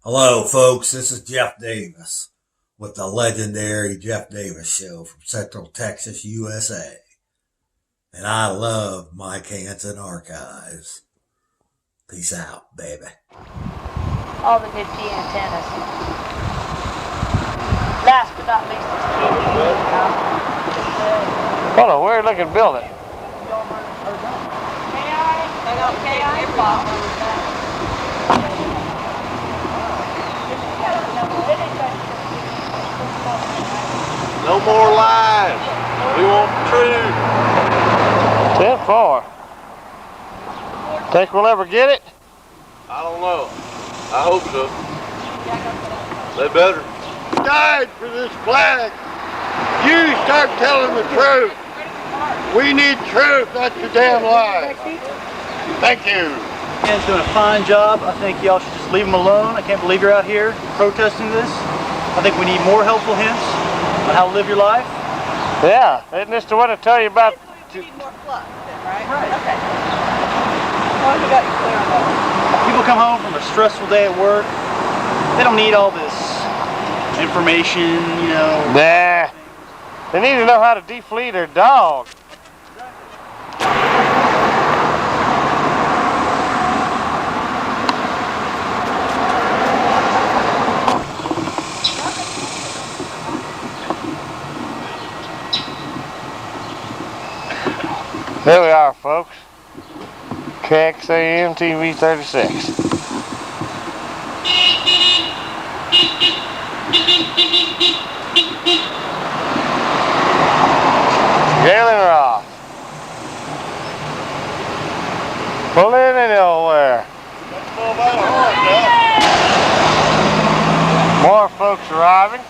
Hello, folks. This is Jeff Davis with the legendary Jeff Davis Show from Central Texas, USA. And I love Mike Hanson Archives. Peace out, baby. All the good key antennas. Last but not least is KXAN. What a weird looking building. No more lies. We want the truth. 10-4. Think we'll ever get it? I don't know. I hope so. They better. Died for this flag. You start telling the truth. We need truth, not your damn lies. Thank you. Ken's doing a fine job. I think y'all should just leave him alone. I can't believe you're out here protesting this. I think we need more helpful hints on how to live your life. Yeah, isn't this the one to tell you about? You need more fluff, right? Right. Okay. Well, you got you clear on that. People come home from a stressful day at work. They don't need all this information, you know. Nah. They need to know how to defleet their dog. There we are, folks. KXAN TV 36. Galen Ross. Pulling in nowhere. More folks arriving.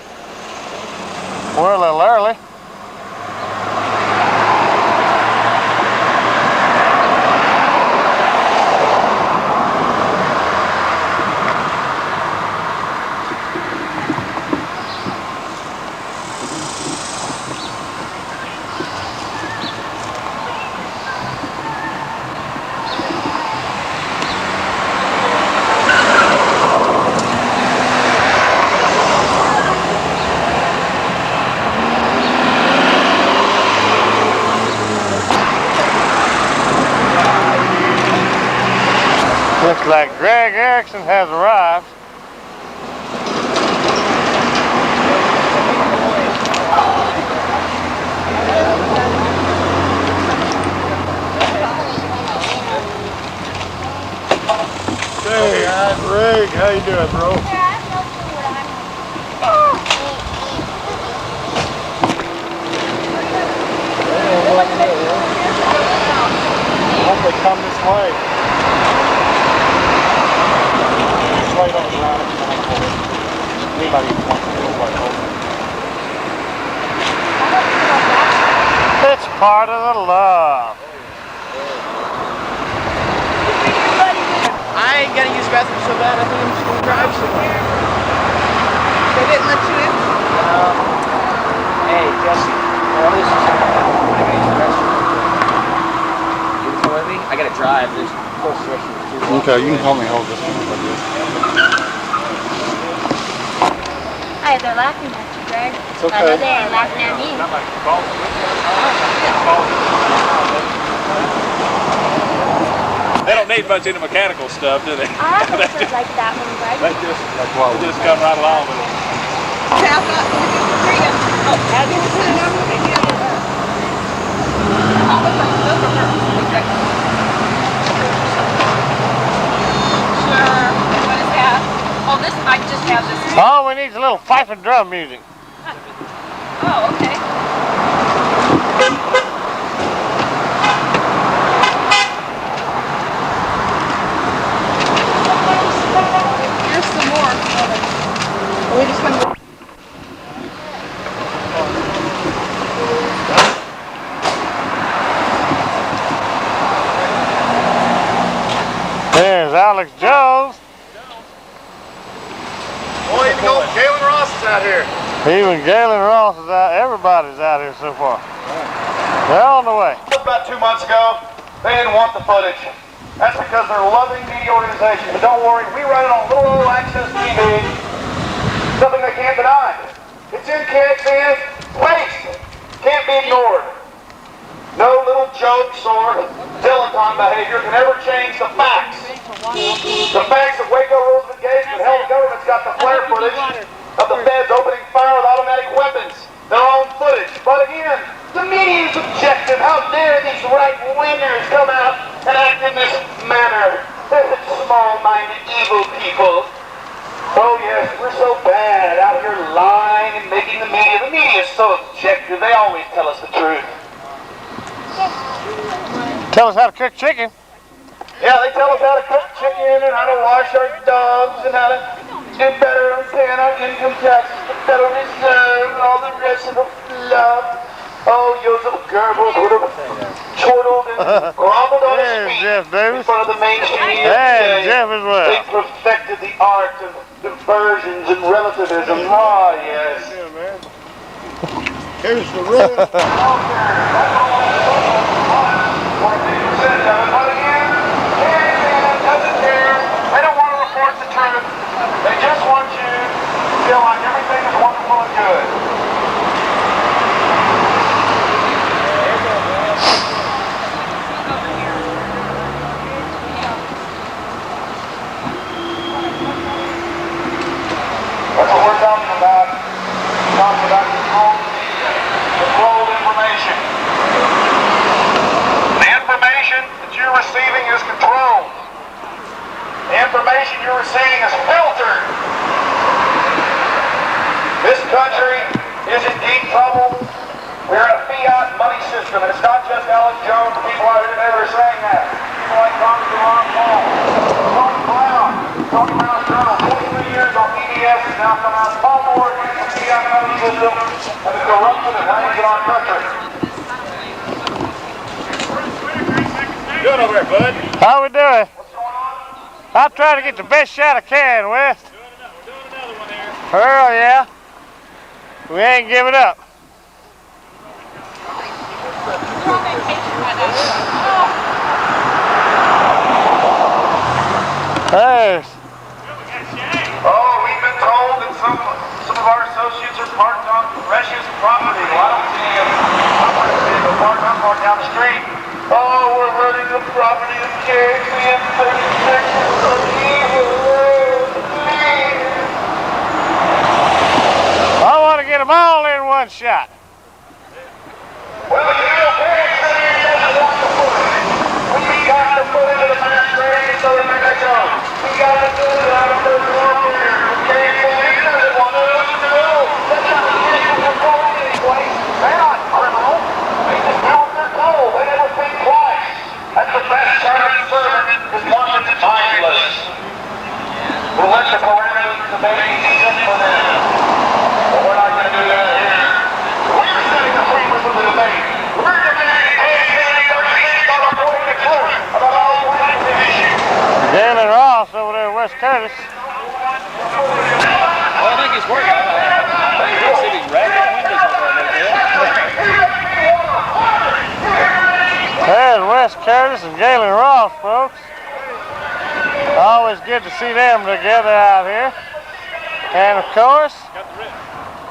We're a little early. Looks like Greg Erickson has arrived. Hey, Greg, how you doing, bro? Hope they come this way. Right on the ground. Anybody wants to go right over. It's part of the love. I ain't gonna use the bathroom so bad, I think I'm just gonna drive somewhere. They didn't let you in? Hey, Jesse, all this is when I gotta use the restroom. You can come with me? I gotta drive. There's close to the restroom. Okay, you can help me hold this one like this. Hi, they're laughing at you, Greg. It's okay. I know they ain't laughing at me. They don't need much into mechanical stuff, do they? I have a foot like that one, Greg. They just come right along with it. What is that? Oh, this, I just have this. All we need is a little fife and drum music. Oh, okay. Here's some more. Are we just gonna go? There's Alex Jones. Oh, even Galen Ross is out here. Even Galen Ross is out. Everybody's out here so far. They're on the way. About 2 months ago, they didn't want the footage. That's because they're loving media organizations. And don't worry, we run it on little old Access TV. Something they can't deny. It's in KXAN's face. Can't be ignored. No little jokes or dilettante behavior can ever change the facts. The facts of Waco rules of engagement. Hell, the government's got the flare footage of the feds opening fire with automatic weapons. Their own footage. But again, the media's objective. How dare these right-wingers come out and act in this manner? They're small-minded, evil people. Oh yes, we're so bad out here lying and making the media. The media is so objective. They always tell us the truth. Tell us how to cook chicken. Yeah, they tell us how to cook chicken and how to wash our dogs and how to do better on paying our income taxes, the Federal Reserve, and all the rest of the fluff. Oh, Joseph Goebbels would have chortled and groveled on his feet in front of the mainstream media today. Jeff as well. They perfected the art of diversions and relativism. Ah, yes. Here's the real. They don't want to report the truth. They just want you to feel like everything is wonderful and good. That's what we're talking about. We're talking about controlled media, controlled information. The information that you're receiving is controlled. The information you're receiving is filtered. This country is in deep trouble. We're in a fiat money system, and it's not just Alex Jones, the people out here today that are saying that. People like Congressman Ron Paul, Tony Brown, Tony Brown's journal, 23 years on PBS is now coming out. Paul Moore against the fiat money system and the corruption that hangs in our country. Good over there, bud. How we doing? I'm trying to get the best shot I can, West. Doing another one here. Oh, yeah. We ain't giving up. There's. Oh, we've been told that some of our associates are parked on precious property. Well, I don't see them. I'm parked down the street. Oh, we're running the property of KXAN 36. I want to get them all in one shot. Well, you know, KXAN doesn't want the footage. We got to put it in the mass grave so that we can go. We got to do it out of the world here. KXAN doesn't want us to know. That's not the issue control anyway. They're not criminals. They just do what they're told. They never think twice. That's the best kind of servant is one that's mindless. We'll let the parameters of the baby sit for them. But we're not going to do that here. We're setting the framework of the debate. We're demanding KXAN 36 on reporting the truth about all political issues. Galen Ross over there, West Curtis. Well, I think he's working on that. I think he's sitting right in the windows over there. There's West Curtis and Galen Ross, folks. Always good to see them together out here. And of course,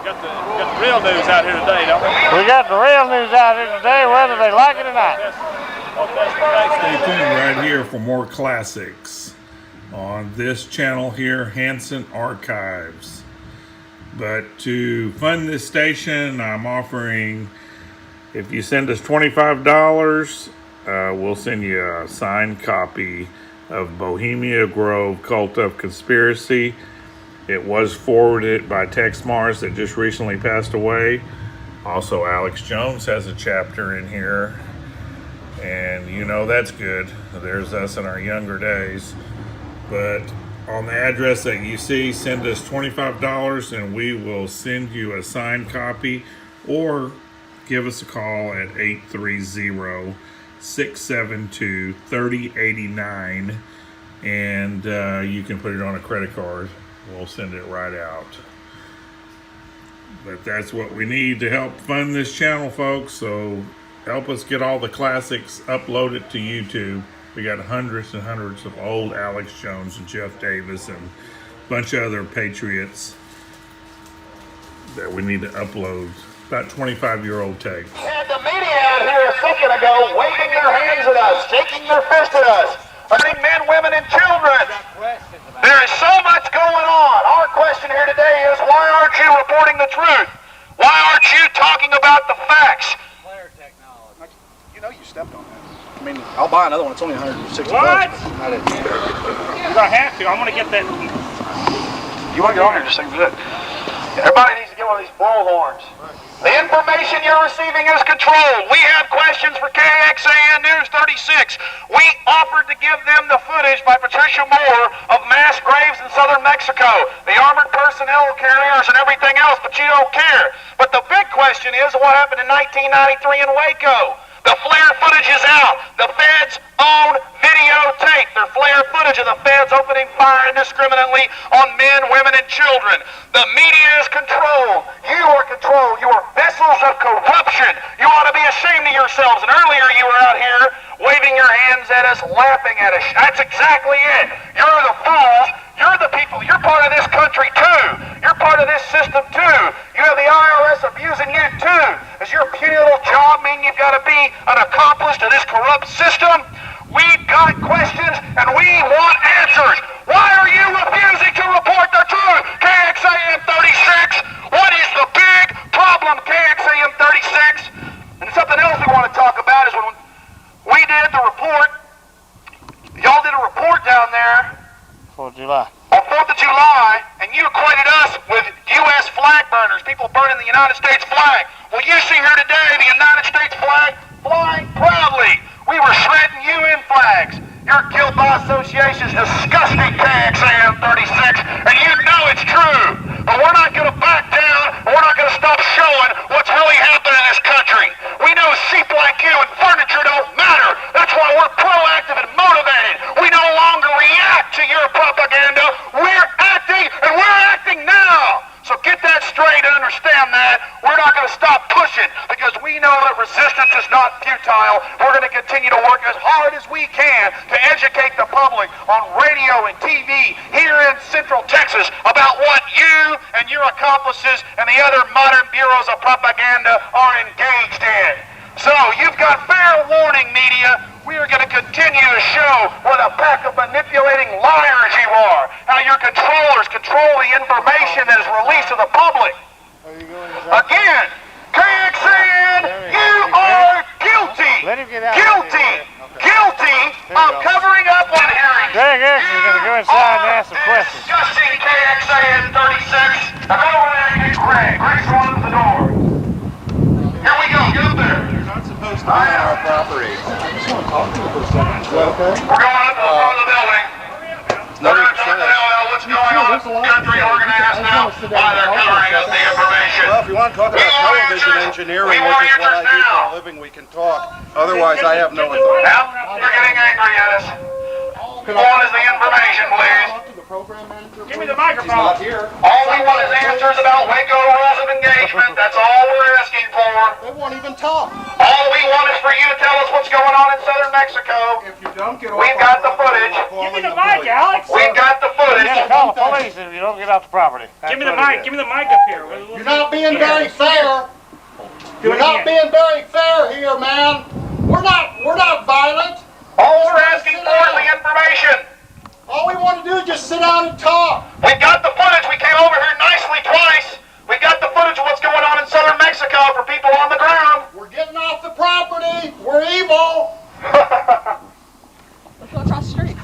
Got the real news out here today, don't we? we got the real news out here today, whether they like it or not. Stay tuned right here for more classics on this channel here, Hanson Archives. But to fund this station, I'm offering, if you send us $25, we'll send you a signed copy of Bohemian Grove, Cult of Conspiracy. It was forwarded by Tex Mars that just recently passed away. Also, Alex Jones has a chapter in here. And you know that's good. There's us in our younger days. But on the address that you see, send us $25 and we will send you a signed copy, or give us a call at 830-672-3089 and you can put it on a credit card. We'll send it right out. But that's what we need to help fund this channel, folks. So help us get all the classics uploaded to YouTube. We got hundreds and hundreds of old Alex Jones and Jeff Davis and a bunch of other Patriots that we need to upload. About 25-year-old tape. Had the media out here a second ago waving their hands at us, shaking their fist at us, hurting men, women, and children. There is so much going on. Our question here today is, why aren't you reporting the truth? Why aren't you talking about the facts? You know you stepped on that. I mean, I'll buy another one. It's only 160 What? bucks. You're gonna have to. I'm gonna get that. You want to get on here, just think of it. Everybody needs to get one of these bullhorns. The information you're receiving is controlled. We have questions for KXAN News 36. We offered to give them the footage by Patricia Moore of mass graves in southern Mexico, the armored personnel carriers and everything else, but you don't care. But the big question is what happened in 1993 in Waco. The flare footage is out. The feds own videotape. Their flare footage of the feds opening fire indiscriminately on men, women, and children. The media is controlled. You are controlled. You are vessels of corruption. You ought to be ashamed of yourselves. And earlier you were out here waving your hands at us, laughing at us. That's exactly it. You're the fools. You're the people. You're part of this country too. You're part of this system too. You have the IRS abusing you too. Does your puny little job mean you've got to be an accomplice to this corrupt system? We've got questions and we want answers. Why are you refusing to report the truth? KXAN 36. What is the big problem, KXAN 36? And something else we want to talk about is when we did the report, y'all did a report down there 4th of July. on 4th of July, and you equated us with U.S. flag burners, people burning the United States flag. Well, you see here today the United States flag flying proudly. We were shredding UN flags. Your guilt by association is disgusting, KXAN 36, and you know it's true. But we're not going to back down, and we're not going to stop showing what's really happening in this country. We know sheep like you and furniture don't matter. That's why we're proactive and motivated. We no longer react to your propaganda. We're acting, and we're acting now. So get that straight and understand that. We're not going to stop pushing because we know that resistance is not futile. We're going to continue to work as hard as we can to educate the public on radio and TV here in Central Texas about what you and your accomplices and the other modern bureaus of propaganda are engaged in. So you've got fair warning, media. We are going to continue to show what a pack of manipulating liars you are. How your controllers control the information that is released to the public. Again, KXAN, you are guilty. Guilty of covering up on hearings. Greg Erickson's going to go inside and ask some questions. Discussing KXAN 36. Now go over there and get Greg. Greg's going to the door. Here we go. Get up there. You're not supposed to be on our property. I just want to talk to you for a second. Is that okay? We're going up to the front of the building. We're going to talk to what's going on. Country, we're going to ask now why they're covering up the information. Well, if you want to talk about television engineering, which is what I do for a living, we can talk. Otherwise, I have no authority. Now, you're getting angry at us. What is the information, please? Give me the microphone. All we want is answers about Waco rules of engagement. That's all we're asking for. They won't even talk. All we want is for you to tell us what's going on in southern Mexico. If you don't get off We've got the footage. Give me the mic, Alex. We've got the footage. Yeah, call the police if you don't get off the property. Give me the mic. Give me the mic up here. You're not being very fair. You're not being very fair here, man. We're not violent. All we're asking for is the information. All we want to do is just sit down and talk. We've got the footage. We came over here nicely twice. We've got the footage of what's going on in southern Mexico for people on the ground. We're getting off the property. We're evil. Let's go across the street.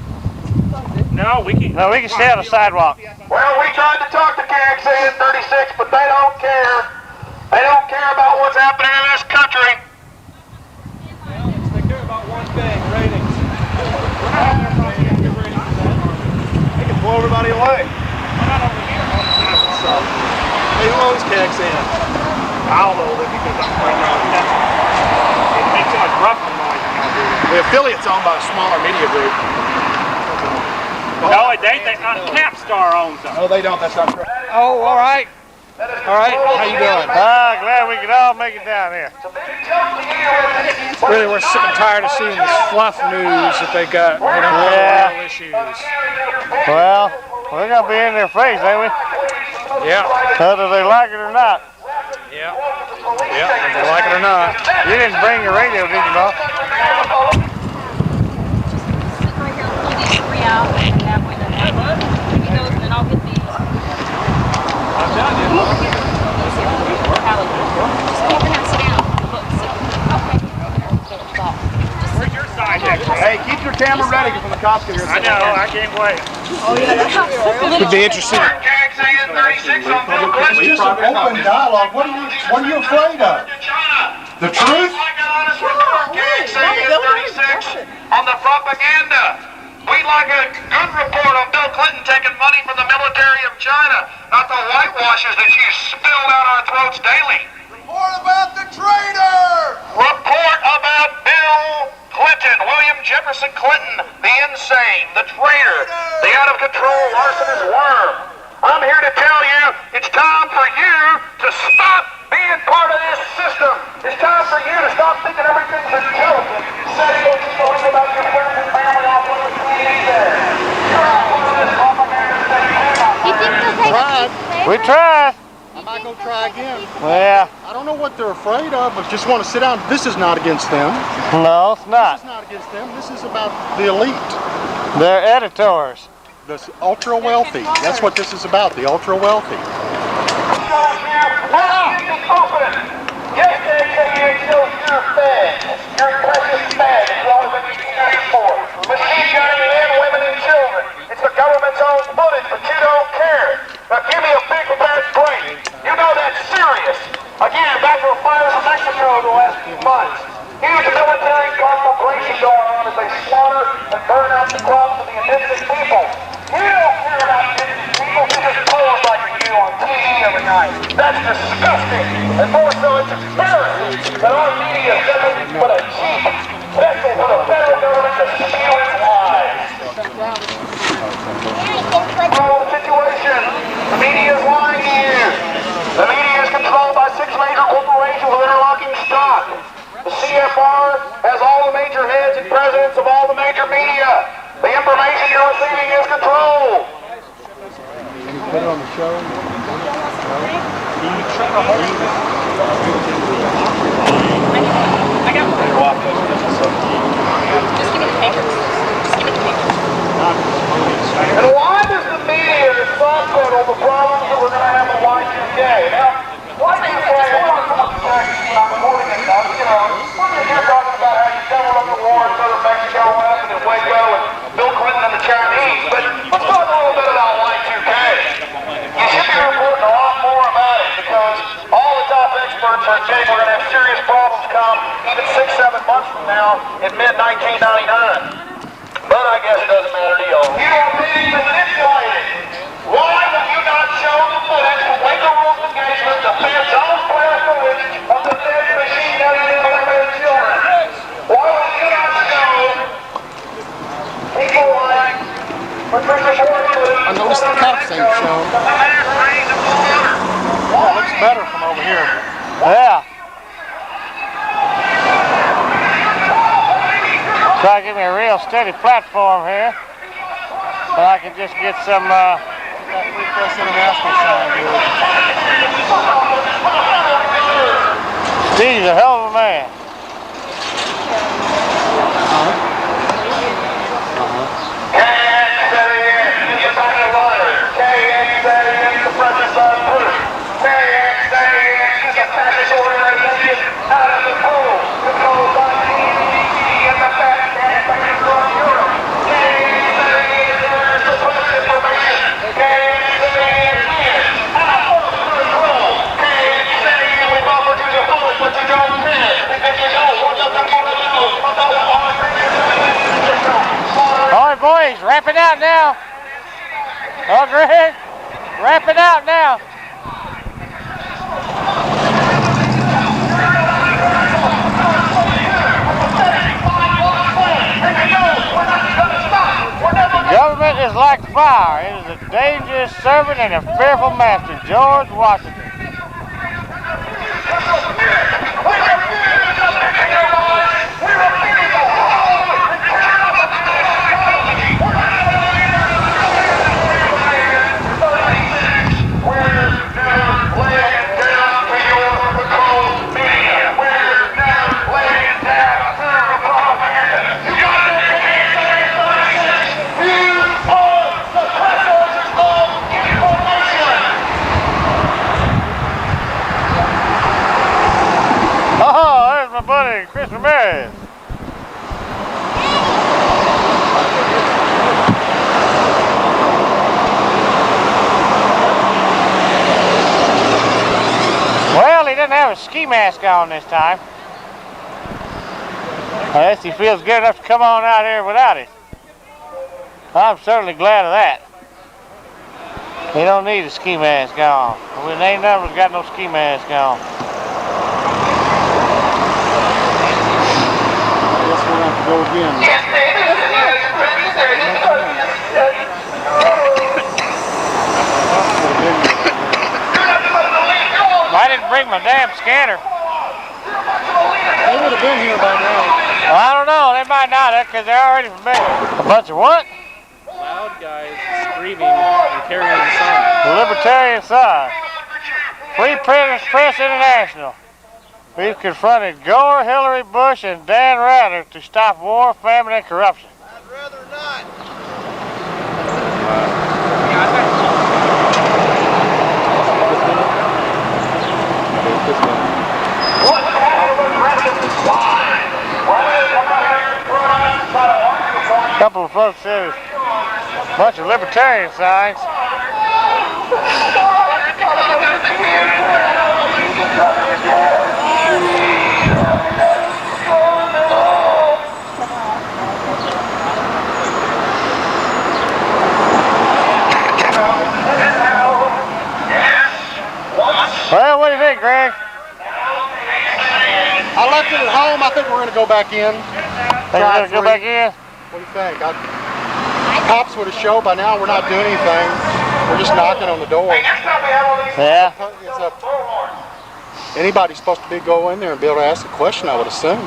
No, we can stay on the sidewalk. Well, we tried to talk to KXAN 36, but they don't care. They don't care about what's happening in this country. They care about one thing, ratings. They can blow everybody away. Hey, who owns KXAN? I'll hold it because I'm playing on that. It makes so much ruffling noise. The affiliate's owned by a smaller media group. No, they Capstar owns them. No, they don't. That's not correct. Oh, all right. All right, how you doing? Glad we could all make it down here. Really, we're sick and tired of seeing this fluff news that they got. They don't cover real issues. Well, we're going to be in their face, ain't we? Yeah. Whether they like it or not. Yeah. Yeah, whether they like it or not. You didn't bring your radio, did you, Mom? Hey, keep your camera ready when the cops get here. I know, I can't wait. Oh, yeah, that's Could be interesting. KXAN 36 on Bill It's Clinton. just an open dialogue. What are you afraid of? The truth? KXAN 36 on the propaganda. We'd like a good report on Bill Clinton taking money from the military of China, not the whitewashes that you spill down our throats daily. Report about the traitor! Report about Bill Clinton, William Jefferson Clinton, the insane, the traitor, the out-of-control arsonist worm. I'm here to tell you it's time for you to stop being part of this system. It's time for you to stop thinking everything's intelligent. Setting what you believe about your friends and family off what the TV says. You're not one of this propaganda that You think they'll take a piece of We paper? tried. I might go try again. Yeah. I don't know what they're afraid of, but just want to sit down. This is not against them. No, it's This not. is not against them. This is about the elite, They're editors. the ultra wealthy. That's what this is about, the ultra wealthy. open. Yes, KXAN shows your fed. Your precious fed is all that we can for. Machine gunning men, women, and children. It's the government's own footage, but you don't care. Now give me a big fat break. You know that's serious. Again, back to the fires in Mexico the last few months. Huge military conflagration going on as they slaughter and burn out the crops of the indigenous people. You don't care about indigenous people. You just pose like you do on TV every night. That's disgusting. And more so, it's embarrassing that our media is nothing but a cheap vessel for the federal government to steal its lives. Control the situation. The media is lying to you. The media is controlled by 6 major corporations with interlocking stock. The CFR has all the major heads and presidents of all the major media. The information you're receiving is controlled. Can you put it on the show? I got one. Just give me the paper. Just give me the paper. And why does the media softball the problems that we're going to have with Y2K? Now, Y2K, I'm reporting it now, you know, when you're talking about how you covered up the war in southern Mexico, what happened in Waco, and Bill Clinton and the Chinese, but let's talk a little bit about Y2K. You should be reporting a lot more about it, because all the top experts are saying we're going to have serious problems come even 6-7 months from now in mid-1999. But I guess it doesn't matter to y'all. You are being manipulated. Why will you not show the footage from Waco Rules engagement to Fed's own player footage of the dead machine gunning and women and children? Why will you not show people like Patricia Ford? I noticed the cops ain't shown. Oh, it looks better from over here. Yeah. Try to give me a real steady platform here, so I can just get some. That Free Press International sign here. Steve's a hell of a man. All right, boys, wrap it out now. Oh, Greg, wrap it out now. Government is like fire. It is a dangerous servant and a fearful master. George Washington. Chris Ramirez. Well, he didn't have a ski mask on this time. I guess he feels good enough to come on out here without it. I'm certainly glad of that. He don't need a ski mask on. We ain't none of us got no ski mask on. I guess we'll have to go again. I didn't bring my damn scanner. They would have been here by now. Well, I don't know. They might not because they're already familiar. A bunch of what? Loud guys screaming and carrying the sign. The Libertarian sign. Free Press International. We've confronted Gore, Hillary, Bush, and Dan Rather to stop war, famine, and corruption. I'd rather not. A couple of folks said a bunch of libertarian signs. Well, what do you think, Greg? I left it at home. I think we're going to go back in. Think we're going to go back in? What do you think? Cops would have showed by now. We're not doing anything. We're just knocking on the door. Yeah. Anybody's supposed to go in there and be able to ask a question, I would assume.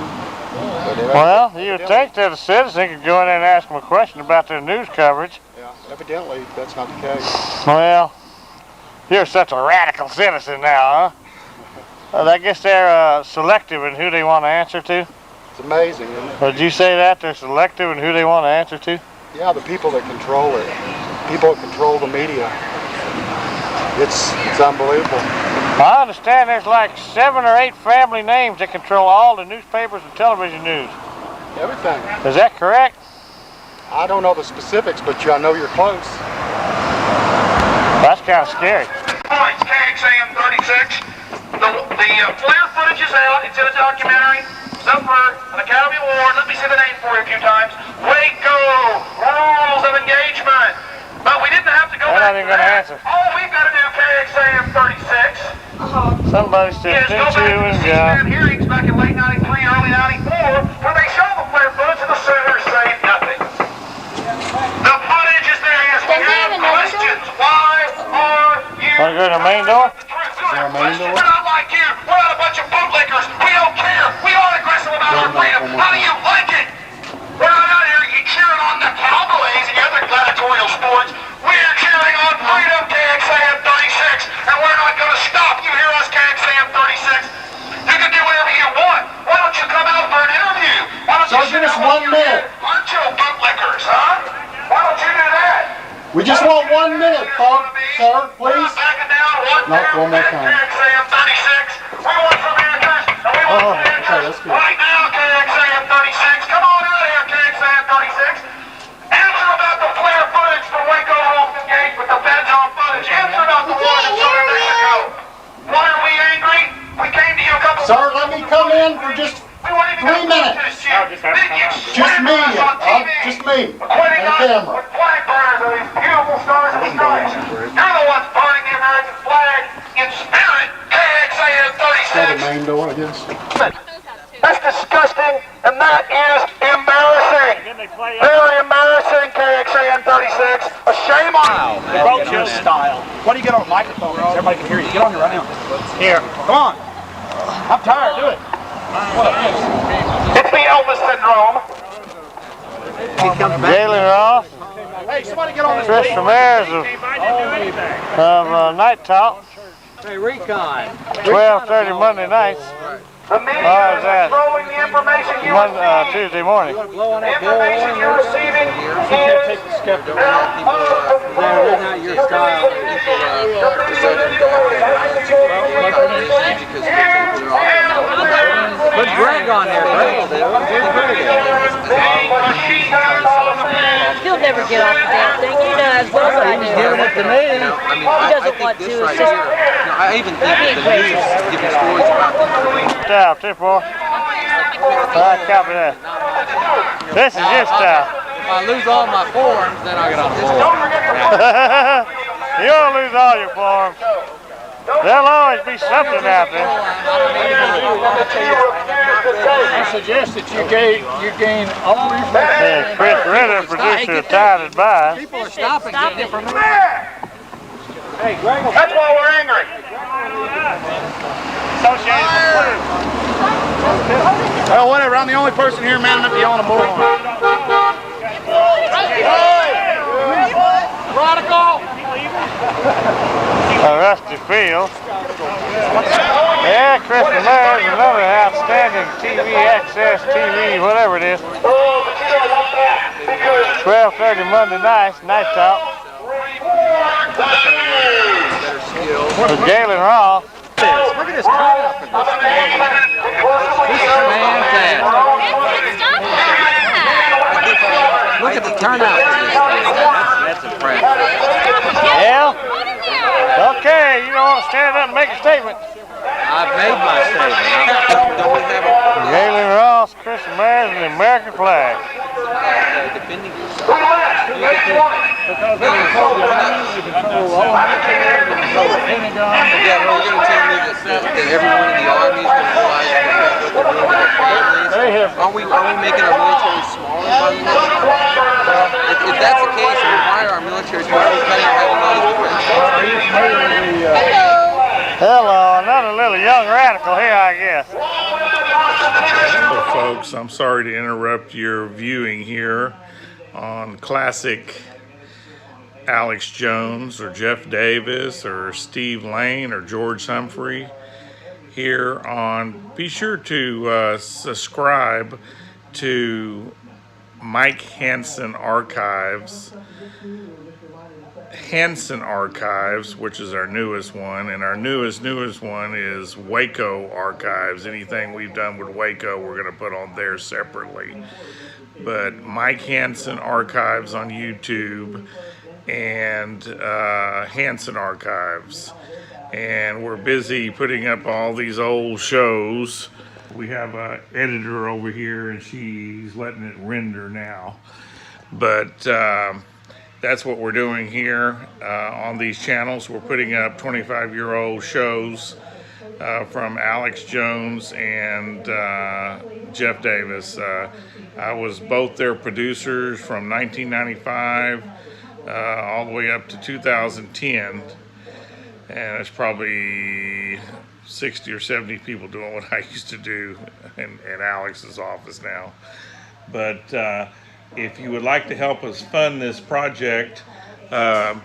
Well, you would think that a citizen could go in there and ask them a question about their news coverage. Yeah, evidently that's not the case. Well, you're such a radical citizen now, huh? Well, I guess they're selective in who they want to answer to. It's amazing, isn't it? Would you say that? They're selective in who they want to answer to? Yeah, the people that control it. People that control the media. It's unbelievable. I understand there's like 7 or 8 family names that control all the newspapers and television news. Everything. Is that correct? I don't know the specifics, but I know you're close. That's kind of scary. Points, KXAN 36. The flare footage is out. It's in a documentary. It's up for an Academy Award. Let me say the name for you a few times. Waco, Rules of Engagement. But we didn't have to go back to that. All we've got to do, KXAN 36. Somebody said, is go back to the C-SPAN hearings back in late 93, early 94, where they show the flare footage and the senators say nothing. The footage is there. Yes, we have questions. Why are you... Want to go to the main door? We're not like you. We're not a bunch of bootlickers. We don't care. We are aggressive about our freedom. How do you like it? We're not out here cheering on the Cowboys and other gladiatorial sports. We're cheering on freedom, KXAN 36, and we're not going to stop. You hear us, KXAN 36? You can do whatever you want. Why don't you come out for an interview? Why don't you give us 1 minute. Bunch of bootlickers, huh? Why don't you do that? We just want 1 minute, folks, sir, please. Not one more time. KXAN 36. We want some answers, and we want some answers right now, KXAN 36. Come on out here, KXAN 36. Answer about the flare footage from Waco Rules of Engagement, the feds on footage. Answer about the war in southern Mexico. Why are we angry? We came to you a couple... Sir, let me come in for just 3 minutes. Just me. Just me. And the camera. Flag burners are these beautiful stars and stripes. You're the ones burning the American flag in spirit. KXAN 36. Is that the main door, I guess? That's disgusting, and that is embarrassing. Very embarrassing, KXAN 36. A shame on you. Boat show style. Why do you get on a microphone so everybody can hear you? Get on here right now. Here. Come on. I'm tired. Do it. It's the Elvis syndrome. Galen Ross. Hey, somebody get on this. Chris Ramirez of Night Talk. Hey, Recon. 12:30 Monday nights. The media is controlling the information you receive. Tuesday morning. The information you're receiving is Put Greg on there, Greg. never get off the damn thing. You know as well as I do. Giving it to me. You know, I mean, He doesn't I want think to. this right It's just here, you know, I even think that being the crazy. news giving stories about these Out there, boy. Copy that. This is your style. If I lose all my forms, then I get on board. You won't lose all your forms. There'll always be something out there. I suggest that you gain all these. Yeah, Chris Ritter, producer of Time and By. People are stopping getting information. Hey, Greg. That's why we're angry. Well, whatever. I'm the only person here man enough to yell on a bullhorn. Radical. A rusty field. Yeah, Chris Ramirez, another outstanding TV, Access TV, whatever it is. 12:30 Monday nights, night talk. With Galen Ross. Look at this turnout for this. This is fantastic. Look at the turnout for this thing. That's impressive. Yeah? Okay, you don't want to stand up and make a statement. I've made my statement. Don't we have a Galen Ross, Chris Ramirez, and the American flag. defending yourself? Because they control the army, they control all military, they control the Pentagon. Yeah, well, you're going to tell me that everyone in the army is going to realize what they're doing to their families? Are we making our military smaller by the way? If that's the case, then why are our military cutting having all these defense? Are you familiar with the... Hello, another little young radical here, I guess. Hello, folks. I'm sorry to interrupt your viewing here on classic Alex Jones or Jeff Davis or Steve Lane or George Humphrey here on. Be sure to subscribe to Mike Hanson Archives. Hanson Archives, which is our newest one, and our newest one is Waco Archives. Anything we've done with Waco, we're going to put on there separately. But Mike Hanson Archives on YouTube and Hanson Archives. And we're busy putting up all these old shows. We have an editor over here, and she's letting it render now. But that's what we're doing here on these channels. We're putting up 25-year-old shows from Alex Jones and Jeff Davis. I was both their producers from 1995 all the way up to 2010. And it's probably 60 or 70 people doing what I used to do in Alex's office now. But if you would like to help us fund this project, write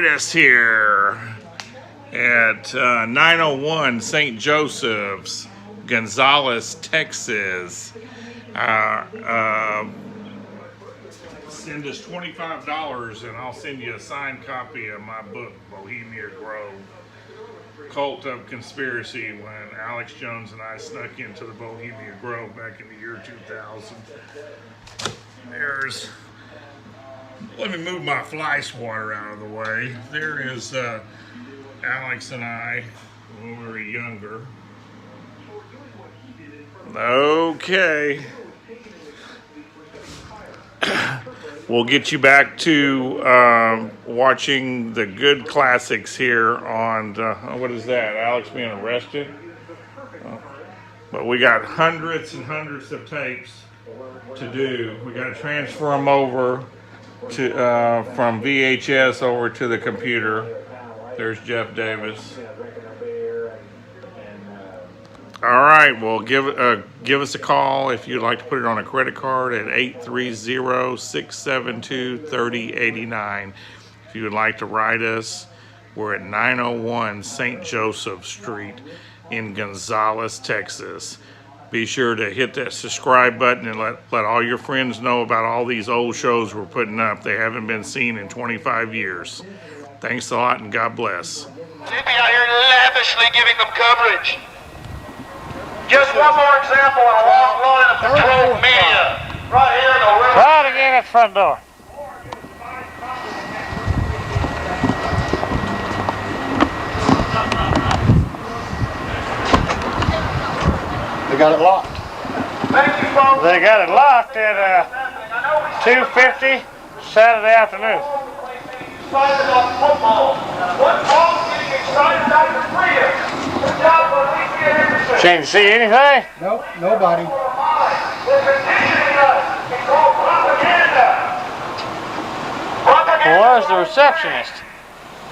us here at 901 St. Joseph's, Gonzales, Texas. Send us $25 and I'll send you a signed copy of my book, Bohemian Grove, Cult of Conspiracy, when Alex Jones and I snuck into the Bohemian Grove back in the year 2000. Let me move my fly swatter out of the way. There is Alex and I when we were younger. Okay. We'll get you back to watching the good classics here on, what is that, Alex being arrested? But we got hundreds and hundreds of tapes to do. We got to transfer them over to from VHS over to the computer. There's Jeff Davis. All right, well, give us a call if you'd like to put it on a credit card at 830-672-3089. If you would like to write us, we're at 901 St. Joseph Street in Gonzales, Texas. Be sure to hit that subscribe button and let all your friends know about all these old shows we're putting up. They haven't been seen in 25 years. Thanks a lot and God bless. You'd be out here lavishly giving them coverage. Just one more example in a long line of controlled media. right here in the river. Try it again at the front door. They got it locked. Thank you, folks. They got it locked at 2:50 Saturday afternoon. Excited about football. What folks getting excited about the freedom? Good job for Alicia Henderson. Can't see anything? Nope, nobody. They're conditioning us. It's called propaganda. Propaganda. Where's the receptionist?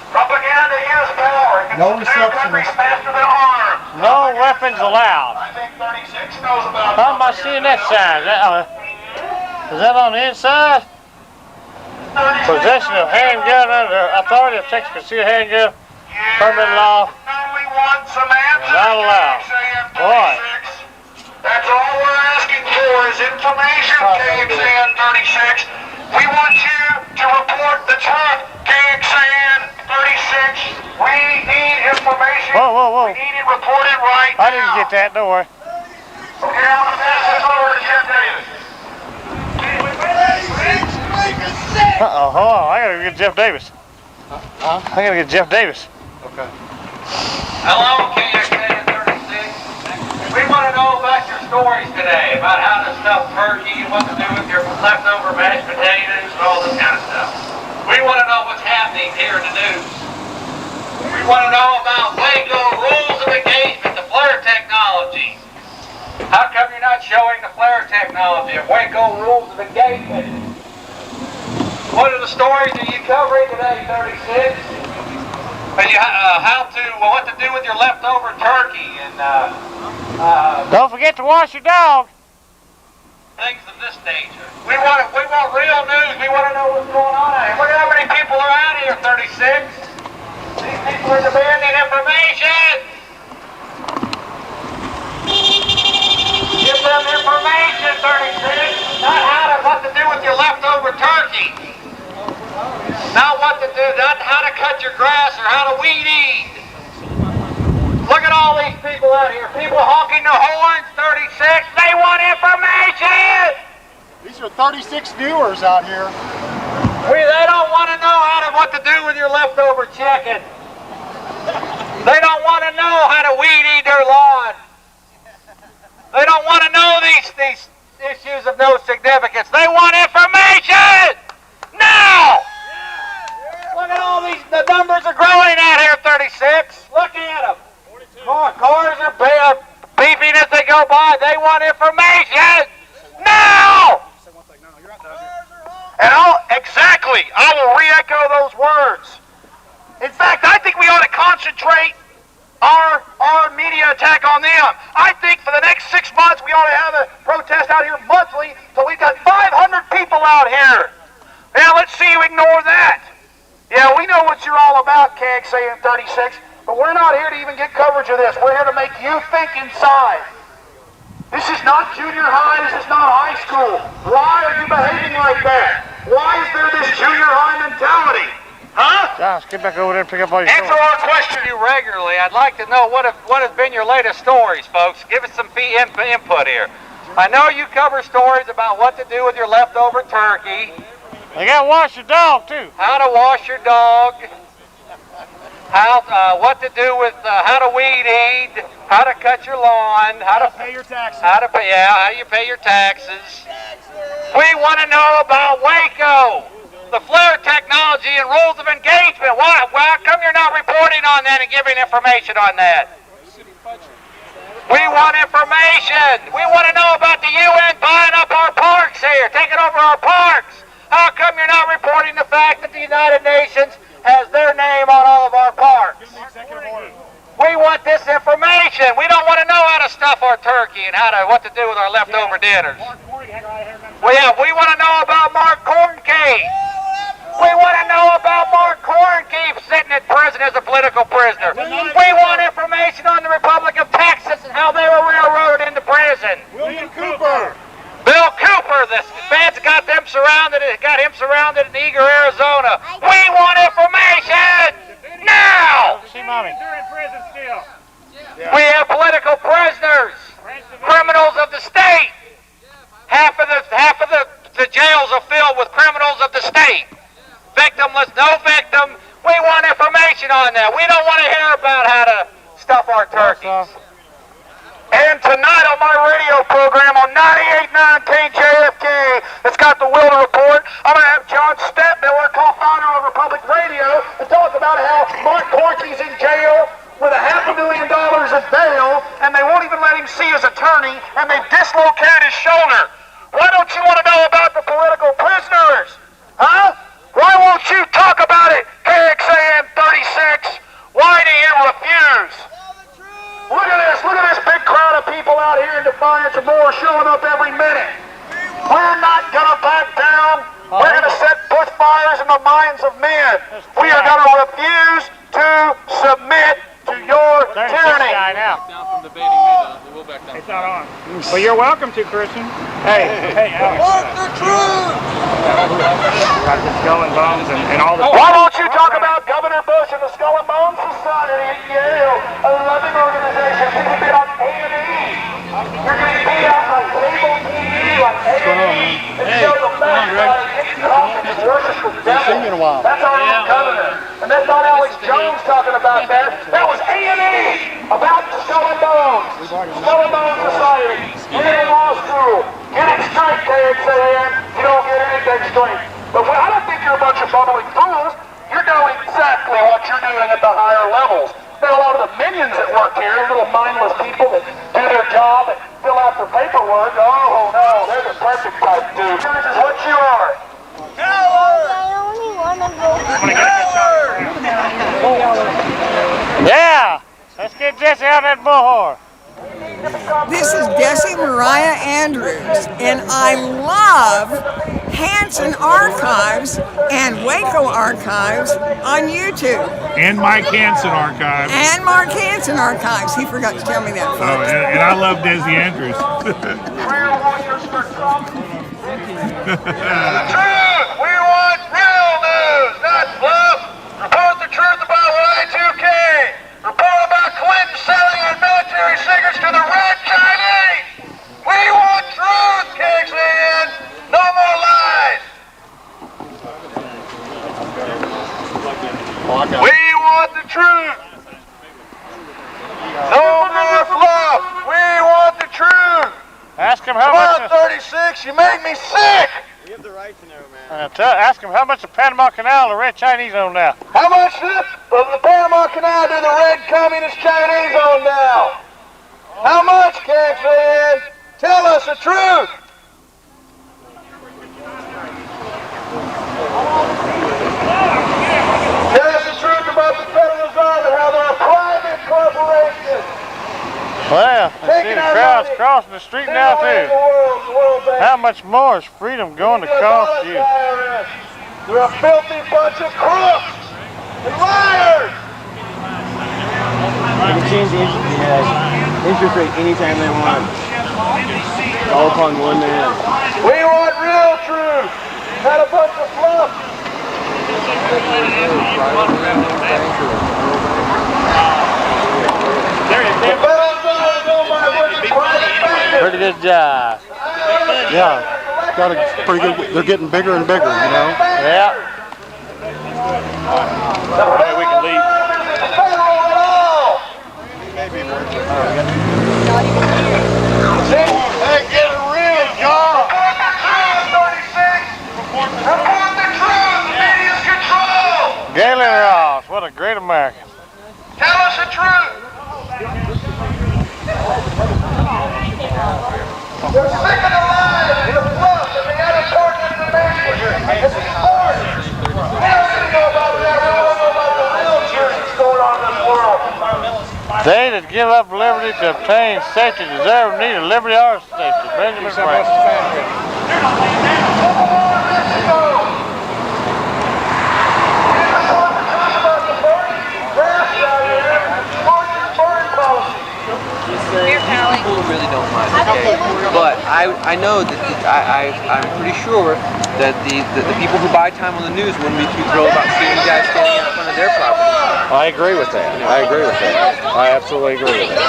Propaganda is power. It can No move two countries receptionist. faster than arms. No weapons allowed. I think 36 knows about How am I seeing that sign? Is that on the inside? Possession of handgun under authority of Texas concealed handgun, permit law, not allowed. Boy. That's all we're asking for is information, KXAN 36. We want you to report the truth, KXAN 36. We need information. Whoa, whoa, whoa. We need it reported right now. I didn't get that, don't worry. Okay, I'm going to pass this over to Jeff Davis. Uh-oh, hold on. I gotta get Jeff Davis. I gotta get Jeff Davis. Okay. Hello, KXAN 36. We want to know about your stories today, about how to stuff turkey, what to do with your leftover mashed potatoes, and all this kind of stuff. We want to know what's happening here in the news. We want to know about Waco rules of engagement, the flare technology. How come you're not showing the flare technology of Waco rules of engagement? What are the stories that you covering today, 36? What to do with your leftover turkey and Don't forget to wash your dog. things of this nature. We want real news. We want to know what's going on out here. Look at how many people are out here, 36. These people are demanding information. Give them information, 36. Not what to do with your leftover turkey. Not what to do, not how to cut your grass or how to weed eat. Look at all these people out here. People honking their horns, 36. They want information. These are 36 viewers out here. They don't want to know what to do with your leftover chicken. They don't want to know how to weed eat their lawn. They don't want to know these issues of no significance. They want information now. Look at all these. The numbers are growing out here, 36. Look at them. Cars are beeping as they go by. They want information now. And exactly, I will re-echo those words. In fact, I think we ought to concentrate our media attack on them. I think for the next 6 months we ought to have a protest out here monthly till we've got 500 people out here. Now let's see you ignore that. Yeah, we know what you're all about, KXAN 36, but we're not here to even get coverage of this. We're here to make you think inside. This is not junior high, this is not high school. Why are you behaving like that? Why is there this junior high mentality? Huh? Josh, get back over there and pick up all your Answer stories. our question you regularly. I'd like to know what have been your latest stories, folks. Give us some input here. I know you cover stories about what to do with your leftover turkey. You gotta wash your dog too. How to wash your dog. What to do with how to weed eat. How to cut your lawn. How to pay your taxes. How you pay your taxes. We want to know about Waco, the flare technology and rules of engagement. Why come you're not reporting on that and giving information on that? We want information. We want to know about the UN buying up our parks here, taking over our parks. How come you're not reporting the fact that the United Nations has their name on all of our parks? We want this information. We don't want to know how to stuff our turkey and what to do with our leftover dinners. We want to know about Mark Corncave. We want to know about Mark Corncave sitting in prison as a political prisoner. We want information on the Republic of Texas and how they were railroaded into prison. William Cooper. Bill Cooper, the feds got him surrounded in Eager, Arizona. We want information now. See, mommy. We have political prisoners, criminals of the state. Half of jails are filled with criminals of the state. Victimless, no victim. We want information on that. We don't want to hear about how to stuff our turkeys. And tonight on my radio program on 98.9 KJFK, it's got the Wilder Report. I'm going to have John Stettmiller, co-founder of Republic Radio, to talk about how Mark Corky's in jail with $500,000 in bail, and they won't even let him see his attorney, and they've dislocated his shoulder. Why don't you want to know about the political prisoners? Huh? Why won't you talk about it, KXAN 36? Why do you refuse? Look at this big crowd of people out here in defiance of more showing up every minute. We're not gonna back down. We're gonna set bushfires in the minds of men. We are gonna refuse to submit to your tyranny. It's not on. Well, you're welcome to, Christian. Hey, Alex. Want the truth! Got the Skull and Bones and all the... Why don't you talk about Governor Bush and the Skull and Bones Society at Yale, a loving organization? People get on A&E. You're getting beat up on cable TV, like A&E. It shows the best in a while. That's our own governor. And that's not Alex Jones talking about that. That was A&E about the Skull and Bones. Skull and Bones Society. Yale Law School. Get it straight, KXAN. You don't get anything straight. But I don't think you're a bunch of bumbling fools. You're doing exactly what you're doing at the higher levels. There are a lot of the minions that work here, little mindless people that do their job and fill out their paperwork. Oh no, they're the perfect type dude. This is what you are. Yeah, let's get Jesse out of that bullhorn. This is Desi Mariah Andrews, and I love Hanson Archives and Waco Archives on YouTube. And Mike Hanson Archives. And Mark Hanson Archives. He forgot to tell me that, folks. Oh, and I love Desi Andrews. Truth! We want real news, not fluff. Report the truth about Y2K. Report about Clinton selling our military secrets to the Red Chinese. We want truth, KXAN. No more lies. We want the truth. No more fluff. We want the truth. Ask him how much. 36, you make me sick. You have the right to know, man. Ask him how much the Panama Canal the Red Chinese own now. How much of the Panama Canal do the Red Communist Chinese own now? How much, KXAN? Tell us the truth. Tell us the truth about the Federal Reserve and how they're a private corporation. Well, I see the crowds crossing the street now too. How much more is freedom going to cost you? They're a filthy bunch of crooks and liars. They can change the interest rate anytime they want. All upon one man. We want real truth, not a bunch of fluff. Pretty good job. Yeah, got a pretty good. They're getting bigger and bigger, you know. Yeah. Hey, we can leave. Hey, get a real job. Report the truth. Media's control. Galen Ross, what a great American. Tell us the truth. They're sick of the lies and the fluff and the unimportant information. It's important. We don't need to know about that. We want to know about the real truth that's going on in this world. They that give up liberty to obtain safety deserve neither liberty or safety. Benjamin Franklin. People really don't mind, okay? But I know that I'm pretty sure that the people who buy time on the news wouldn't be too thrilled about seeing you guys standing out in front of their property. I agree with that. I agree with that. I absolutely agree with that.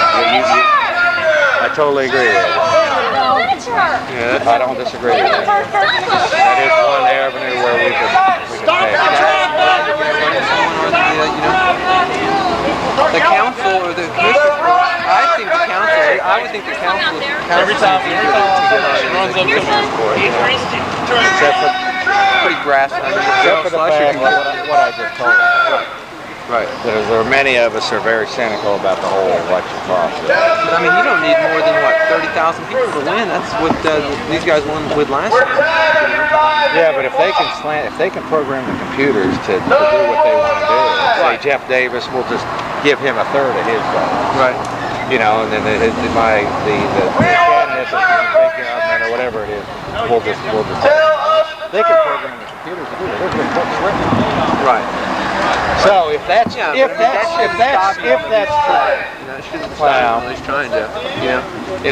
I totally agree with that. Yeah, I don't disagree with that. That is one avenue where we can take the council or the commission. I think the council. I would think the council. Every time to get runs up to for it. Except for pretty grass. Except for the fact what I just told you. Right. There are many of us are very cynical about the whole election process. But I mean, you don't need more than what 30,000 people to win. That's what these guys won with last year. Yeah, but if they can program the computers to do what they want to do, say Jeff Davis, we'll just give him a third of his vote. Right. You know, and then the candidates of big government or whatever it is, we'll just they can program the computers to do it. There's been books written. Right. So if that's true, if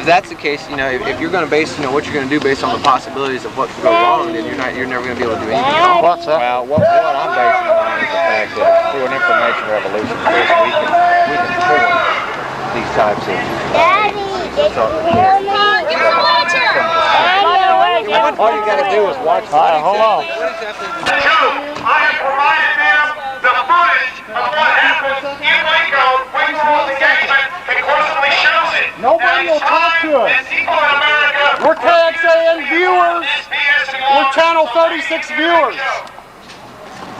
that's the case, you know, if you're going to base, you know, what you're going to do based on the possibilities of what could go wrong, then you're never going to be able to do anything else. What's that? Well, what I'm basing it on is the fact that through an information revolution, we can thwart these types of. All you got to do is watch. Hold on. I have provided them the footage of what happens in Waco when false engagement conclusively shows it. Nobody will talk to us. People in America, we're KXAN viewers. We're Channel 36 viewers.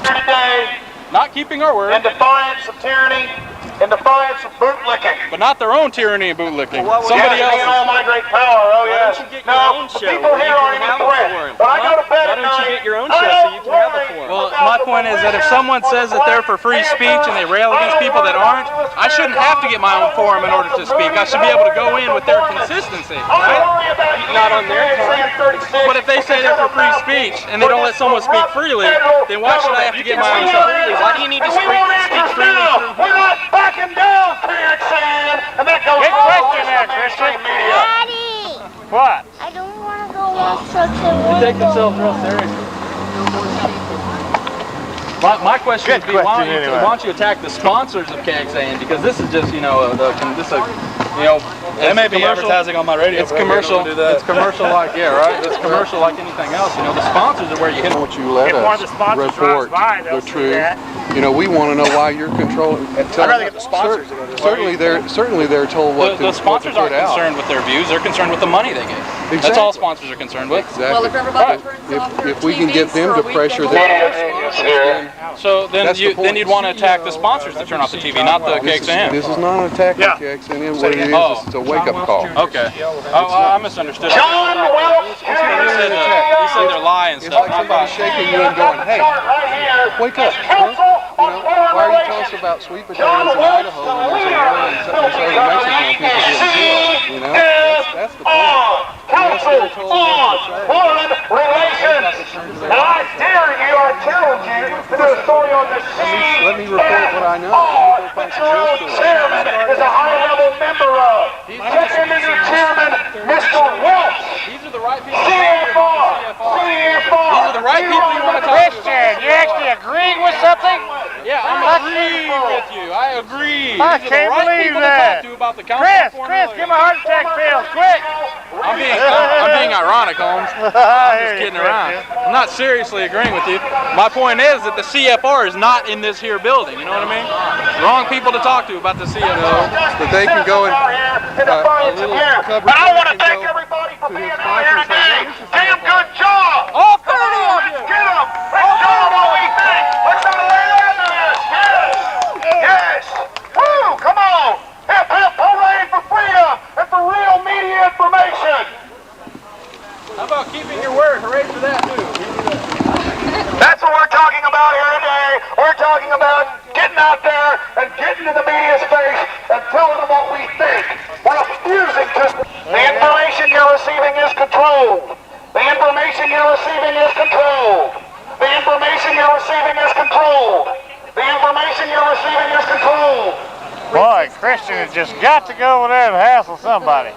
Today, not keeping our word. In defiance of tyranny, in defiance of bootlicking. But not their own tyranny and bootlicking. Well, somebody else. All my great power. Oh yes. No, the people here aren't even threatened. But I go to bed at night. Why don't you get your own show so you can have a forum? Well, my point is that if someone says that they're for free speech and they rail against people that aren't, I shouldn't have to get my own forum in order to speak. I should be able to go in with their consistency. Right? Not on their part. But if they say they're for free speech and they don't let someone speak freely, then why should I have to get my own show? Why do you need to speak freely? We're not backing down, KXAN, and that goes good question there, Christian. Daddy! What? I don't want to go watch such a They take themselves real seriously. My question would be, why don't you attack the sponsors of KXAN? Because this is just, you know, they may be advertising on my radio. It's commercial. It's commercial like, yeah, right? It's commercial like anything else. You know, the sponsors are where you hit. What you let us report the truth. You know, we want to know why you're controlling. I'd rather get the sponsors to go to this. Certainly they're told what the sponsors aren't concerned with their views. They're concerned with the money they get. Exactly. That's all sponsors are concerned with. Exactly. Well, if everybody turns off their if we can get them to pressure so then you'd want to attack the sponsors to turn off the TV, not the KXAN. This is not an attack on KXAN. What it is, it's a wake-up call. Okay. I misunderstood. John Wells. He said they're lying stuff. It's like somebody shaking you and going, hey, wake up. Why are you telling us about sweet potatoes in Idaho when there's a war in southern Mexico and people getting killed? You know, that's the point. Council on Foreign Relations. And I dare you, I challenge you to do a story on the sea. Let me report what I know. That your own chairman is a high-level member of. Check into your chairman, Mr. Welch. These are the right people. CFR. These are the right people you want to talk to. Christian, you actually agreeing with something? Yeah, I'm agreeing with you. I agree. I can't believe that. Chris, give me a heart attack pills, quick. I'm being ironic, Holmes. I'm just kidding around. I'm not seriously agreeing with you. My point is that the CFR is not in this here building. You know what I mean? Wrong people to talk to about the CFR. But they can go and a little cover. But I want to thank everybody for being out here today. Damn good job. All 30 of you. Get them. Let's show them what we think. Let's not lay into this. Yes. Yes. Woo. Come on. Hip, hip, hooray for freedom and for real media information. How about keeping your word? Hooray for that, too. That's what we're talking about here today. We're talking about getting out there and getting to the media's face and telling them what we think. We're refusing to. The information you're receiving is controlled. The information you're receiving is controlled. The information you're receiving is controlled. The information you're receiving is controlled. Boy, Christian has just got to go over there and hassle somebody.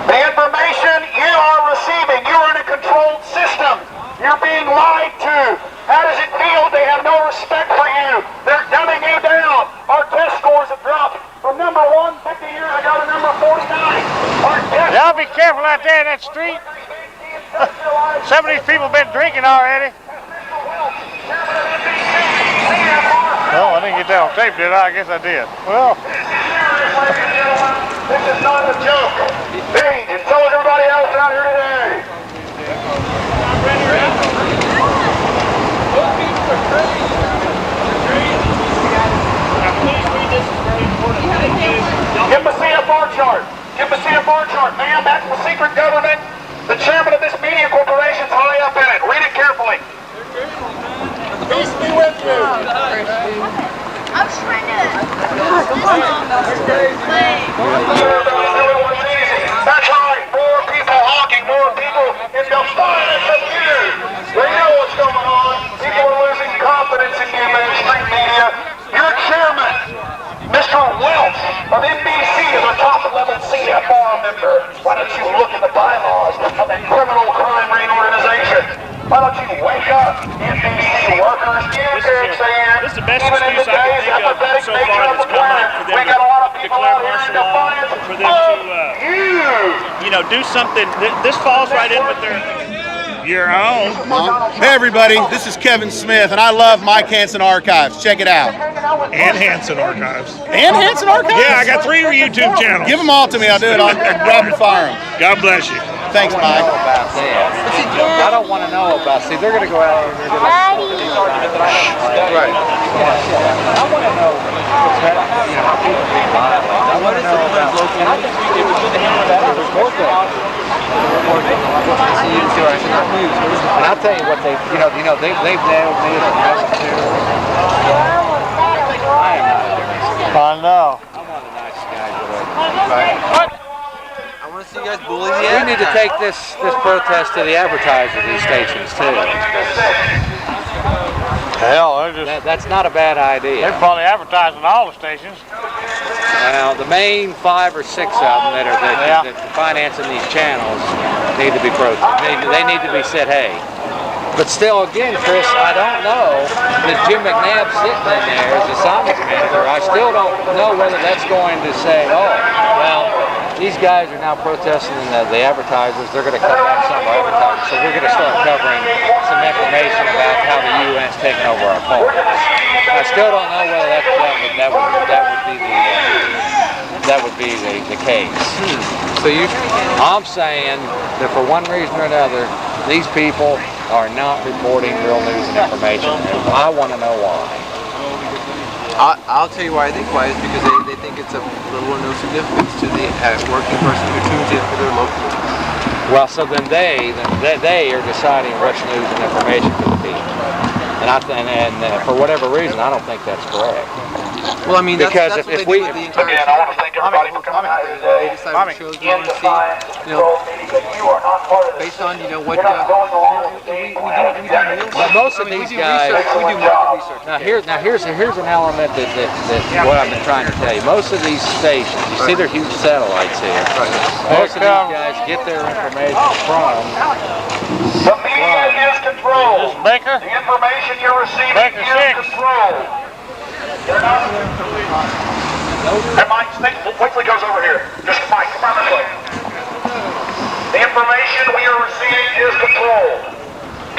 The information you are receiving, you're in a controlled system. You're being lied to. How does it feel? They have no respect for you. They're dumbing you down. Our test scores have dropped from number 1 50 years ago to number 49. Our street? Some of these people have been drinking already. Oh, I didn't get that on tape, did I? I guess I did. Well. This is not a joke. Hey, and so is everybody else out here today. Give them a CFR chart. Give them a CFR chart, ma'am. That's the secret government. The chairman of this media corporation is high up in it. Read it carefully. Peace be with you. I'm trying to. That's right. More people hawking, more people in the finest of you. They know what's going on. People are losing confidence in you, mainstream media. Your chairman, Mr. Welch of NBC, is a top-level CFR member. Why don't you look at the bylaws of that criminal crime ring organization? Why don't you wake up, NBC workers, KXAN, This is the best even in excuse I can think of so far that's come up for them to declare martial law, for them to, you know, do something. This falls right in with their... Your own. Hey everybody, this is Kevin Smith, and I love Mike Hanson Archives. Check it out. And Hanson Archives. And Hanson Archives? Yeah, I got 3 YouTube channels. Give them all to me. I'll do it. I'll rapid fire them. God bless you. Thanks, Mike. I don't want to know about. See, they're going to go out here and they're going to. Right. I want to know what's happening, you know, how people being violated. I want to know about. And I think we have that report that. And I'll tell you what they've nailed me as a messenger. I am not a nice guy. I know. I'm not a nice guy. What? I want to see you guys bully the advertisers. We need to take this protest to the advertisers of these stations too. Hell, they're just... That's not a bad idea. They're probably advertising all the stations. Well, the main 5 or 6 of them that are financing these channels need to be protested. They need to be said, hey. But still, again, Chris, I don't know that Jim McNabb sitting in there as a science manager. I still don't know whether that's going to say, oh, well, these guys are now protesting the advertisers. They're going to cut back some of our advertisers. So we're going to start covering some information about how the UN's taking over our phones. I still don't know whether that would be the case. So I'm saying that for one reason or another, these people are not reporting real news and information. I want to know why. I'll tell you why I think why is because they think it's of little or no significance to the working person who tunes in for their local news. Well, so then they are deciding what's news and information for the people. And for whatever reason, I don't think that's correct. Well, I mean, because that's if what we they do with the entire again, I want to thank everybody for coming out here today. They decide what shows they want to see. You know, based on what we do. But most of these guys, we do market research. Now here's an element that what I've been trying to tell you. Most of these stations, you see their huge satellites here. Most of these guys get their information from. The media is controlled. Baker? The information you're receiving is controlled. Hey, Mike, quickly goes over here. Just Mike, come on this way. The information we are receiving is controlled.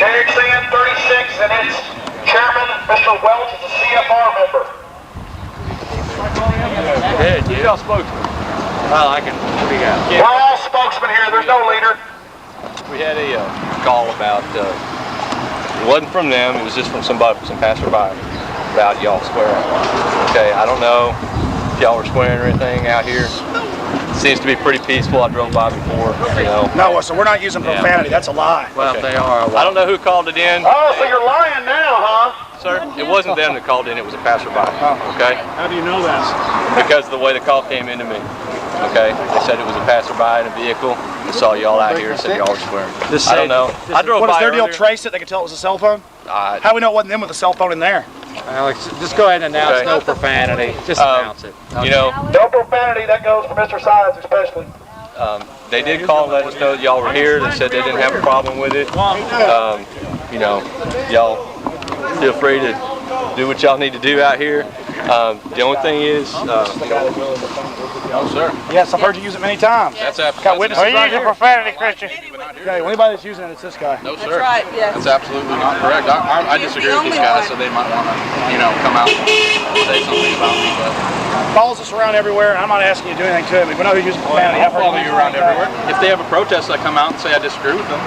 KXAN 36 and its chairman, Mr. Welch, is a CFR member. Good, who's y'all spokesman? Well, I can. What do you got? We're all spokesmen here. There's no leader. We had a call about, it wasn't from them, it was just from some passerby about y'all swearing. Okay, I don't know if y'all were swearing or anything out here. It seems to be pretty peaceful. I drove by before, No, so we're not using profanity. That's a lie. Well, they are. I don't know who called it in. Oh, so you're lying now, huh? Sir, it wasn't them that called in, it was a passerby. Okay? How do you know that? Because of the way the call came into me. Okay? They said it was a passerby in a vehicle. They saw y'all out here and said y'all were swearing. I don't know. I drove by. What is their deal? earlier. Trace it? They can tell it was a cell phone? How do we know it wasn't them with a cell phone in there? Alex, just go ahead and announce no profanity. Just announce it. You know, no profanity. That goes for Mr. Sides especially. They did call and let us know that y'all were here. They said they didn't have a problem with it. Y'all feel free to do what y'all need to do out here. The only thing is, No, sir. Yes, I've heard you use it many times. That's got witnesses right here. profanity, Christian. Okay, well, anybody that's using it, it's this guy. No, sir. That's right, yes. That's absolutely not correct. I disagree with these guys, so they might want to, come out and say something about me. But Follows us around everywhere. I'm not asking you to do anything to him. We know who uses profanity. I'll follow you around everywhere. If they have a protest, I come out and say I disagree with them.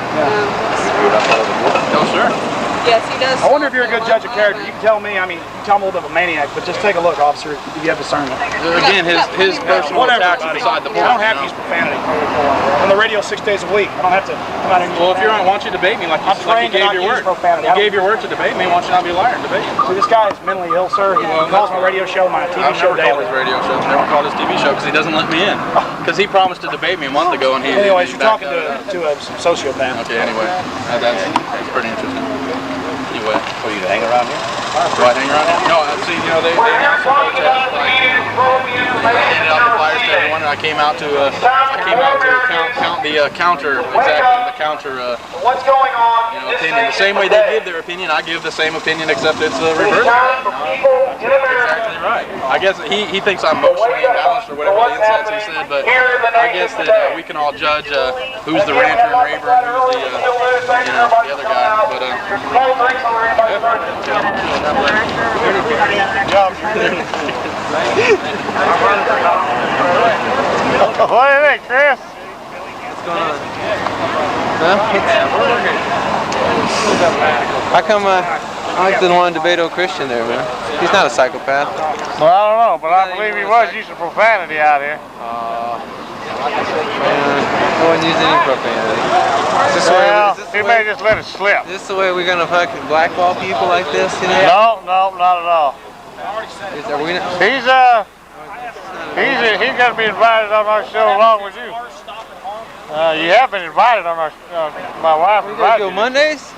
No, sir. Yes, he does. I wonder if you're a good judge of character. You can tell me, you can tell I'm a little bit of a maniac, but just take a look, officer, if you have discernment. Again, his personal attacks are beside the point. I don't have to use profanity. On the radio 6 days a week. I don't have to come out and use Well, if you're on, why don't you debate me like you gave your word? You gave your word to debate me. Why don't you not be a liar and debate me? See, this guy is mentally ill, sir. He calls my radio show, my TV show I've never called daily. his radio show. I've never called his TV show because he doesn't let me in. Because he promised to debate me a month ago, and he. Anyways, you're talking to a sociopath. Okay. Anyway, that's pretty interesting. Anyway, for you to hang around here? What, hang around here? No, see, they announced a protest, they handed out the flyers to everyone, and I came out to count the counter, What's going on? opinion. The same way they give their opinion, I give the same opinion, except it's reversed. Exactly right. I guess he thinks I'm emotionally imbalanced or whatever the insults he said, but I guess that we can all judge who's the ranter and raver and who's the other guy. But What do you think, Chris? What's going on? How come I didn't want to debate old Christian there, man? He's not a psychopath. Well, I don't know, but I believe he was using profanity out here. I wouldn't use any profanity. He may just let it slip. Is this the way we're going to fucking blackball people like this? You know? No, not at all. He's got to be invited on our show along with you. You have been invited on our my wife. We gotta go Mondays?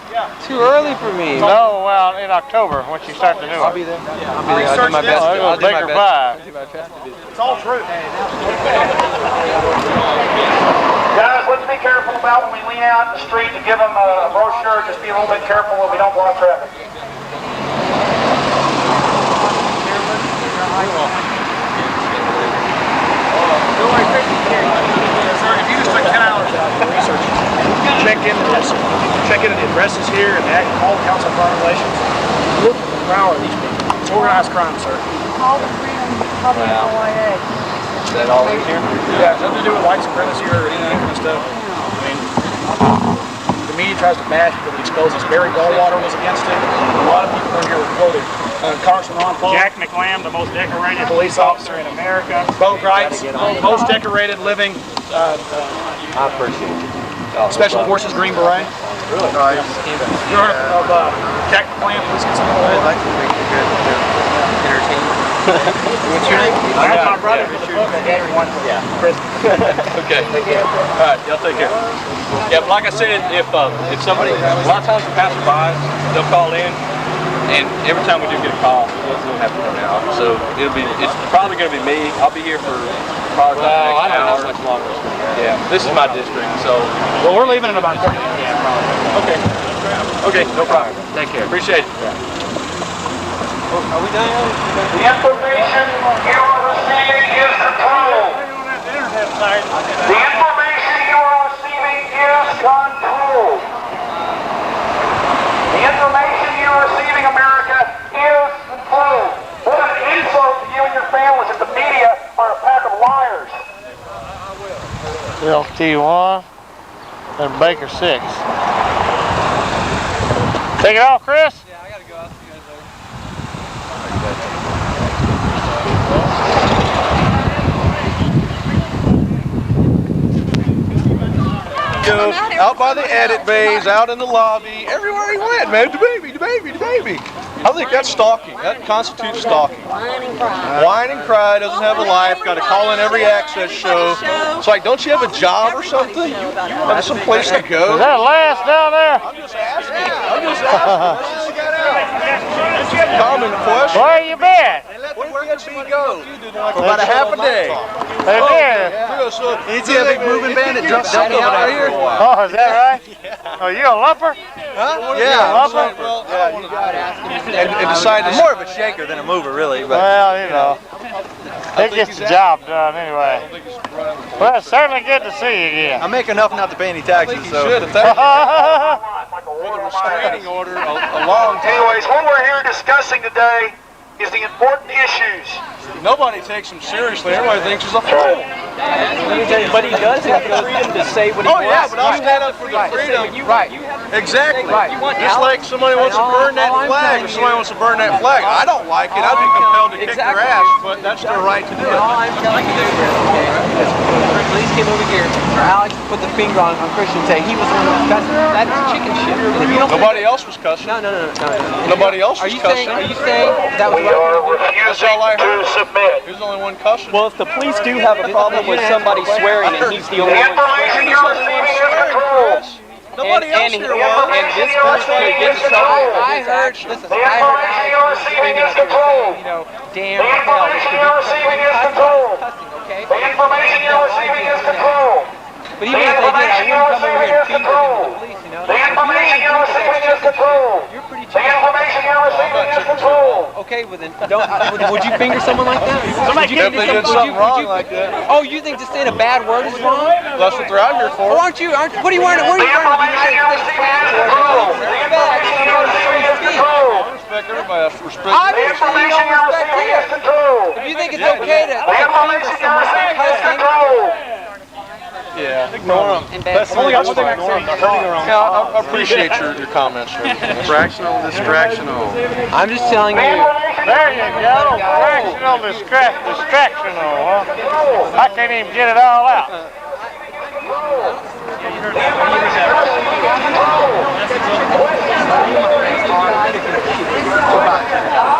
Too early for me. No, well, in October when you start the new one. I'll be there. I'll be there. I'll do my best. I'll do my best. It's all true. Guys, let's be careful about when we lean out in the street to give them a brochure. Just be a little bit careful that we don't block traffic. If you just took 10 hours out of research, check into the addresses here and all the Council of Foreign Relations, look at the power of these people. It's organized crime, sir. All the freedom public LIA. Is that all in here? Yeah, it's nothing to do with white supremacy or any of that kind of stuff. I mean, the media tries to bash it, but it exposes. Barry Goldwater was against it. A lot of people in here were quoted. Congressman Ron Paul. Jack McLam, the most decorated police officer in America. Bo Grites, most decorated living I appreciate it. Special Forces Green Beret. Really? No, I just came back. You heard of Jack McLam, police consultant? I'd like to make a good entertainment. What's your name? That's my brother for the book. Yeah. Okay. All right, y'all take care. Yeah, like I said, if somebody, a lot of times the passerbys, they'll call in, and every time we do get a call, we'll have to come out. So it's probably going to be me. I'll be here for probably the next hour. Much longer. Yeah, this is my district, so. Well, we're leaving in about 30 minutes. Okay. Okay, no problem. Take care. Appreciate it. Are we done? The information you are receiving is controlled. The information you are receiving is controlled. The information you are receiving, America, is controlled. What an insult to you and your families if the media are a pack of liars. LT1 and Baker 6. Take it off, Chris? Yeah, I gotta go. I'll see you guys later. Out by the edit bays, out in the lobby, everywhere he went, man, the baby. I think that's stalking. That constitutes stalking. Whine and cry, doesn't have a life, got to call in every access show. It's like, don't you have a job or something? You have some place to go? Is that last down there? I'm just asking. Common question. Where you been? Where did the bee go? For about a half a day. Hey, there. You see that big moving van that jumped out right here? Oh, is that right? Oh, you a lumper? Huh? Yeah. And decided more of a shaker than a mover, really. But. Well, you know, it gets the job done anyway. Well, it's certainly good to see you again. I make enough not to pay any taxes, so. Should have with a restraining order a long time. Anyways, what we're here discussing today is the important issues. Nobody takes him seriously. Everybody thinks he's a fool. But he does have the freedom to say what he wants. Oh yeah, but I'll stand up for the freedom. Exactly. Just like somebody wants to burn that flag, or somebody wants to burn that flag. I don't like it. I'd be compelled to kick their ass, but that's their right to do it. All I'm telling you is, the police came over here, Alex put the finger on Christian, saying he was the one that was cussing. That is chicken shit. Nobody else was cussing. No. Nobody else was cussing. Are you saying that was That's all I heard. He was the only one cussing. Well, if the police do have a problem with somebody swearing and he's the only one swearing, Nobody else here was. and this person could get in trouble for his actions. Listen, I heard Alex screaming up here, you know, damn hell, this could be cussing, okay? The information you're receiving is control. But even if they did, I wouldn't come over here and finger the police, you know? The information you're receiving is control. You're pretty The information you're receiving is control. Okay, well then, would you finger someone like that? If they did something wrong like that. Oh, you think just saying a bad word is wrong? That's what they're out here for. Oh, what are you wearing? What are you wearing? The United States flag for? I respect everybody. I respect Obviously, you don't respect him. If you think it's okay to finger someone for cussing, yeah, ignore them. That's only one thing I can say. They're hurting their own. Yeah, I appreciate your comments. Distractional. I'm just telling you. There you go. Fractional distractional, huh? I can't even get it all out.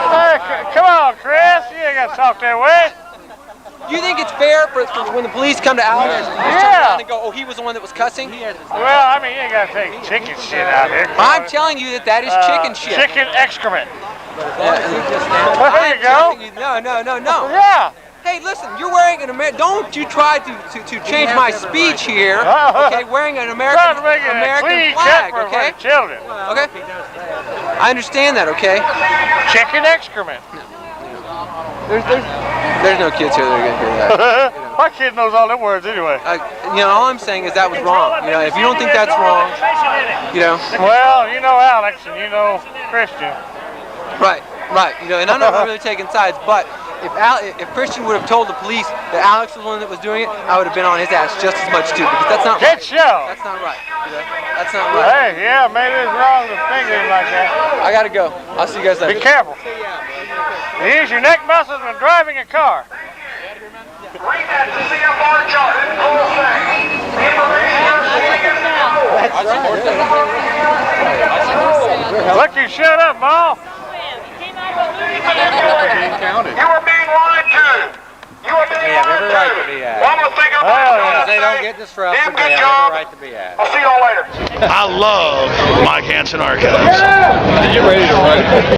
Hey, come on, Chris. You ain't got to talk that way. You think it's fair for when the police come to Alex and turn around and go, oh, he was the one that was cussing? Well, I mean, you ain't got to take chicken shit out here. I'm telling you that is chicken shit. Chicken excrement. There you go. No. Yeah. Hey, listen, you're wearing an American. Don't you try to change my speech here. Okay, wearing an American flag. Okay. Children. Okay. I understand that. Okay. Chicken excrement. There's no kids here that are gonna hear that. My kid knows all them words anyway. You know, all I'm saying is that was wrong. You know, if you don't think that's wrong, you know. Well, you know Alex and you know Christian. Right. You know, and I'm not really taking sides, but if Christian would have told the police that Alex was the one that was doing it, I would have been on his ass just as much too, because that's not right. Good show. That's not right. You know? That's not right. Hey, yeah, maybe it's wrong to finger him like that. I gotta go. I'll see you guys later. Be careful. Use your neck muscles when driving a car. Read that to CFR chart. The information you're receiving is control. Look, you shut up, Ma. You are being lied to. You are being lied to. right to be at. One more thing about they don't get disrupted. Damn good job. Right to be at. I'll see y'all later. I love Mike Hanson Archives. Get ready to run.